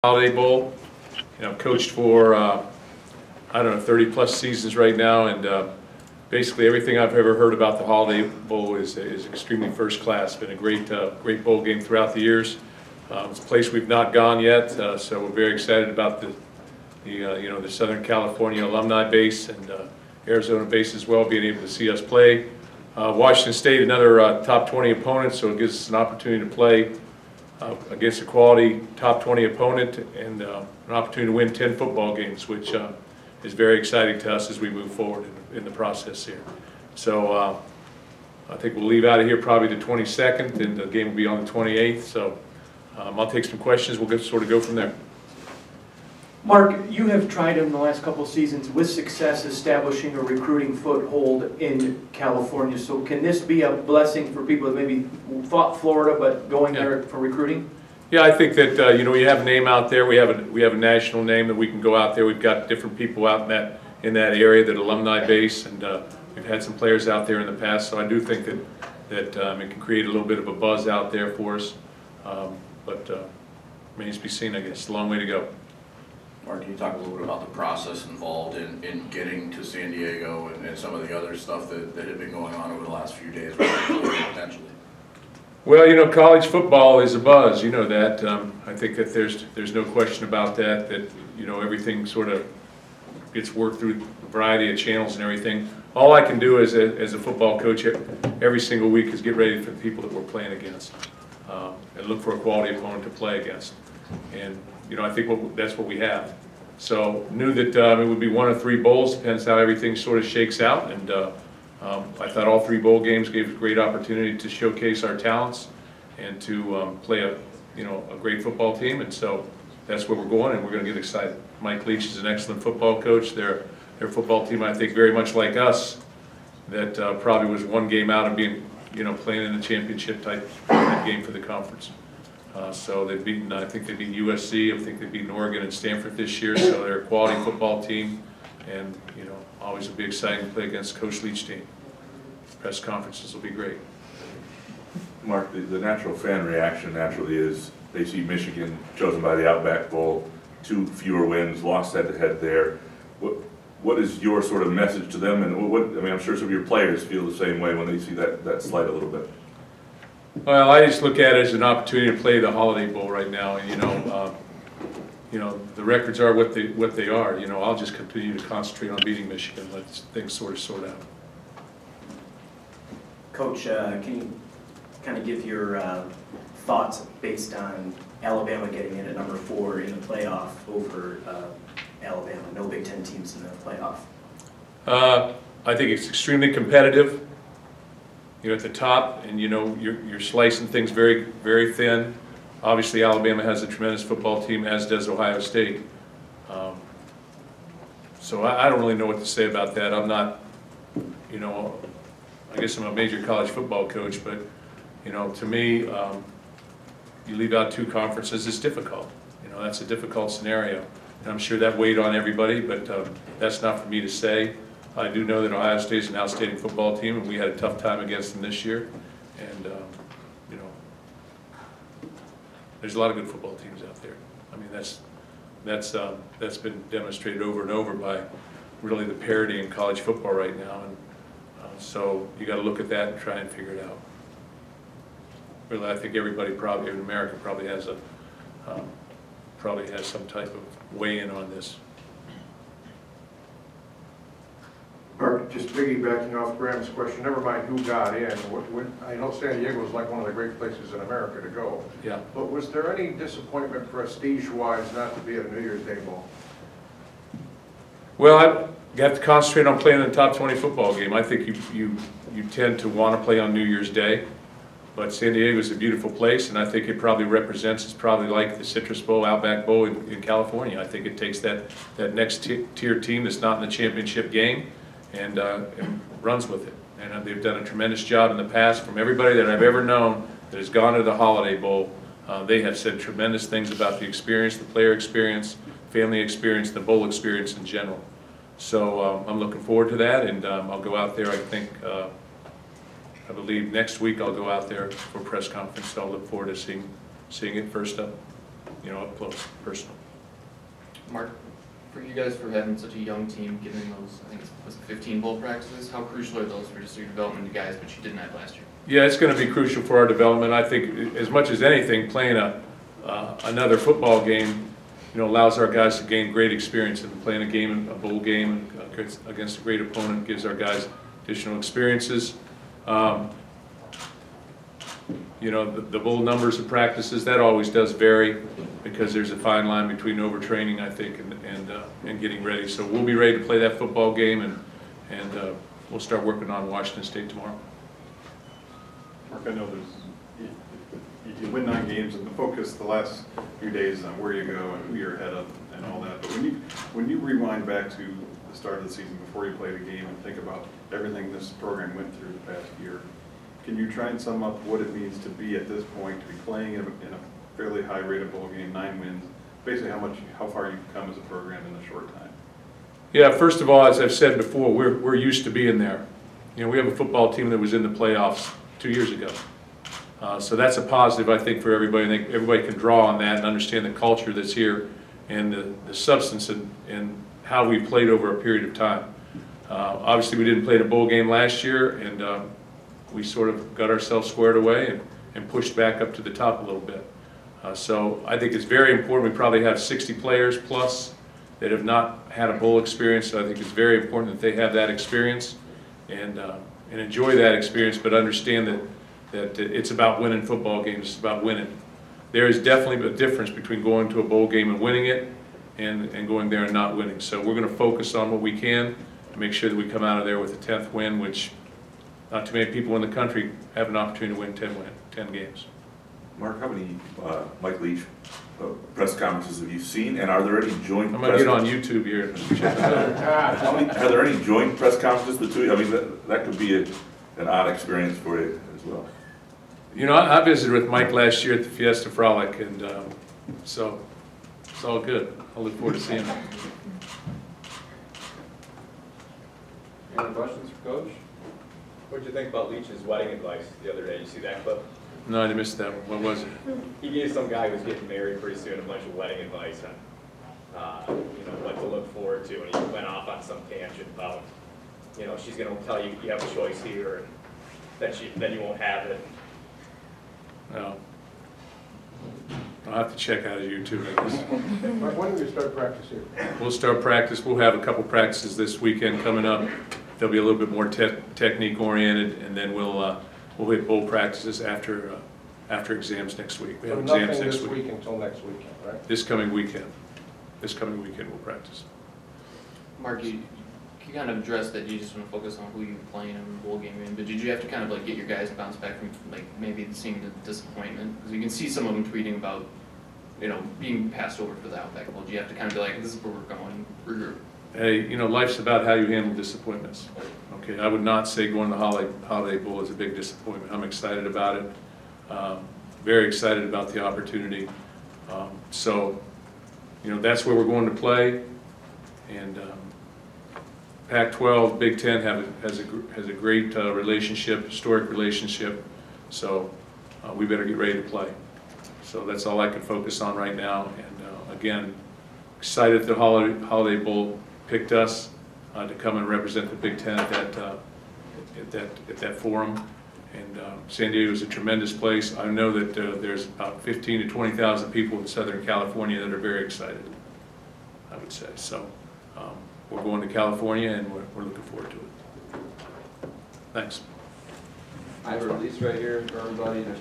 Holiday Bowl. I've coached for, I don't know, 30 plus seasons right now, and basically everything I've ever heard about the Holiday Bowl is extremely first class. Been a great bowl game throughout the years. It's a place we've not gone yet, so we're very excited about the Southern California alumni base and Arizona base as well, being able to see us play. Washington State, another top 20 opponent, so it gives us an opportunity to play against a quality top 20 opponent and an opportunity to win 10 football games, which is very exciting to us as we move forward in the process here. So I think we'll leave out of here probably the 22nd, and the game will be on the 28th. So I'll take some questions. We'll sort of go from there. Mark, you have tried in the last couple of seasons with success establishing a recruiting foothold in California. So can this be a blessing for people that maybe thought Florida but going there for recruiting? Yeah, I think that we have a name out there. We have a national name that we can go out there. We've got different people out in that area, that alumni base, and we've had some players out there in the past. So I do think that it can create a little bit of a buzz out there for us. But remains to be seen, I guess. A long way to go. Mark, can you talk a little bit about the process involved in getting to San Diego and some of the other stuff that had been going on over the last few days, potentially? Well, college football is a buzz. You know that. I think that there's no question about that. That everything sort of gets worked through a variety of channels and everything. All I can do as a football coach every single week is get ready for the people that we're playing against and look for a quality opponent to play against. And I think that's what we have. So knew that it would be one of 3 bowls, depends how everything sort of shakes out. And I thought all 3 bowl games gave us a great opportunity to showcase our talents and to play a great football team. And so that's where we're going, and we're going to get excited. Mike Leach is an excellent football coach. Their football team, I think, very much like us, that probably was one game out of being playing in a championship type game for the conference. So they've beaten, I think they beat USC, I think they've beaten Oregon and Stanford this year, so they're a quality football team, and always will be exciting to play against Coach Leach team. Press conferences will be great. Mark, the natural fan reaction naturally is they see Michigan chosen by the Outback Bowl, 2 fewer wins, lost head-to-head there. What is your sort of message to them, and I'm sure some of your players feel the same way when they see that slide a little bit. Well, I just look at it as an opportunity to play the Holiday Bowl right now, and the records are what they are. I'll just continue to concentrate on beating Michigan, let things sort out. Coach, can you kind of give your thoughts based on Alabama getting in at number 4 in the playoff over Alabama? No Big Ten teams in the playoff. I think it's extremely competitive. At the top, and you're slicing things very, very thin. Obviously, Alabama has a tremendous football team, as does Ohio State. So I don't really know what to say about that. I'm not, I guess I'm a major college football coach, but to me, you leave out 2 conferences, it's difficult. That's a difficult scenario, and I'm sure that weighed on everybody, but that's not for me to say. I do know that Ohio State is an outstanding football team, and we had a tough time against them this year. And there's a lot of good football teams out there. I mean, that's been demonstrated over and over by really the parity in college football right now. And so you got to look at that and try and figure it out. Really, I think everybody probably in America probably has some type of weigh-in on this. Mark, just piggybacking off Graham's question, never mind who got in. I know San Diego is like one of the great places in America to go. Yeah. But was there any disappointment prestige-wise not to be at a New Year's Day Bowl? Well, I have to concentrate on playing in the top 20 football game. I think you tend to want to play on New Year's Day. But San Diego is a beautiful place, and I think it probably represents, it's probably like the Citrus Bowl, Outback Bowl in California. I think it takes that next tier team that's not in the championship game and runs with it. And they've done a tremendous job in the past. From everybody that I've ever known that has gone to the Holiday Bowl, they have said tremendous things about the experience, the player experience, family experience, the bowl experience in general. So I'm looking forward to that, and I'll go out there, I believe next week I'll go out there for a press conference, so I'll look forward to seeing it first up. you know, up close, personal. Mark, for you guys for having such a young team, getting those, I think it was 15 bowl practices, how crucial are those for just your development of guys, which you didn't have last year? Yeah, it's going to be crucial for our development. I think as much as anything, playing another football game, you know, allows our guys to gain great experience. And playing a game, a bowl game against a great opponent gives our guys additional experiences. You know, the bowl numbers of practices, that always does vary because there's a fine line between overtraining, I think, and getting ready. So we'll be ready to play that football game, and we'll start working on Washington State tomorrow. Mark, I know you win 9 games, and the focus the last few days is on where you go and who you're ahead of and all that. But when you rewind back to the start of the season before you played a game and think about everything this program went through the past year, can you try and sum up what it means to be at this point, to be playing in a fairly high-rated bowl game, 9 wins, basically how far you've come as a program in a short time? Yeah, first of all, as I've said before, we're used to being there. You know, we have a football team that was in the playoffs 2 years ago. So that's a positive, I think, for everybody. I think everybody can draw on that and understand the culture that's here and the substance and how we played over a period of time. Obviously, we didn't play in a bowl game last year, and we sort of got ourselves squared away and pushed back up to the top a little bit. So I think it's very important. We probably have 60 players plus that have not had a bowl experience, so I think it's very important that they have that experience and enjoy that experience, but understand that it's about winning football games. It's about winning. There is definitely a difference between going to a bowl game and winning it and going there and not winning. So we're going to focus on what we can to make sure that we come out of there with a 10th win, which not too many people in the country have an opportunity to win 10 games. Mark, how many Mike Leach press conferences have you seen, and are there any joint? I'm going to get on YouTube here and check it out. Are there any joint press conferences the two? I mean, that could be an odd experience for you as well. You know, I visited with Mike last year at the Fiesta Frolic, and so it's all good. I look forward to seeing him. Any questions for Coach? What did you think about Leach's wedding advice the other day? You see that clip? No, I missed that one. What was it? He gave some guy who was getting married pretty soon a bunch of wedding advice on, you know, what to look forward to, and he went off on some tangent about, you know, she's going to tell you you have a choice here, and then you won't have it. No. I'll have to check out his YouTube, I guess. When do we start practice here? We'll start practice. We'll have a couple practices this weekend coming up. They'll be a little bit more technique oriented, and then we'll hit bowl practices after exams next week. We have So exams nothing next this week. week until next weekend, right? This coming weekend we'll practice. Mark, you kind of addressed that you just want to focus on who you're playing in the bowl game, but did you have to kind of like get your guys bounce back from like maybe seeing the disappointment? Because you can see some of them tweeting about, you know, being passed over for the Outback Bowl. Do you have to kind of be like, this is where we're going, regroup? Hey, you know, life's about how you handle disappointments. Okay, I would not say going to Holiday Bowl is a big disappointment. I'm excited about it. Very excited about the opportunity. So, you know, that's where we're going to play. And Pac-12, Big Ten has a great relationship, historic relationship. So we better get ready to play. So that's all I can focus on right now. And again, excited that the Holiday Bowl picked us to come and represent the Big Ten at that forum. And San Diego is a tremendous place. I know that there's about 15 to 20,000 people in Southern California that are very excited, I would say. So we're going to California, and we're looking forward to it. Thanks. I have a release right here for everybody. There's